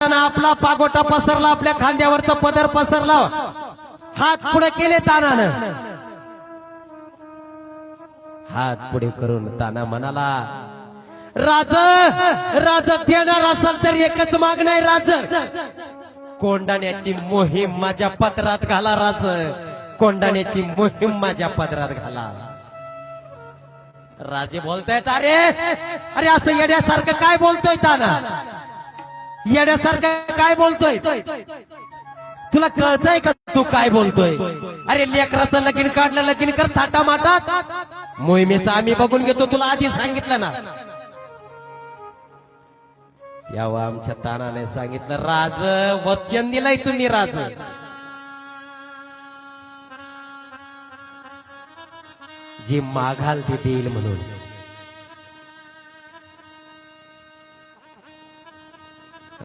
आपला पागोटा पसरला, आपल्या खांद्यावरचा पदर पसरला, हात पुढे केले तानानं, हात पुढे करून ताना म्हणाला, राज राज देणार असेल तर एकच मागणं आहे राज, कोंडाण्याची मोहीम माझ्या पदरात घाला राज, कोंडाण्याची मोहीम माझ्या पदरात घाला. राजे बोलतायत, अरे अरे असं येड्यासारखं काय बोलतोय ताना, येड्यासारखं काय बोलतोय, तुला कळतंय का तू काय बोलतोय? अरे लेकराचं लगीन काढलं, लगीन कर थाटा माटात, मोहिमेचं आम्ही बघून घेतो, तुला आधी सांगितलं ना. यावं आमच्या तानाने सांगितलं, राज वचन दिलंय तुम्ही राज, जी मागाल ती देईल म्हणून.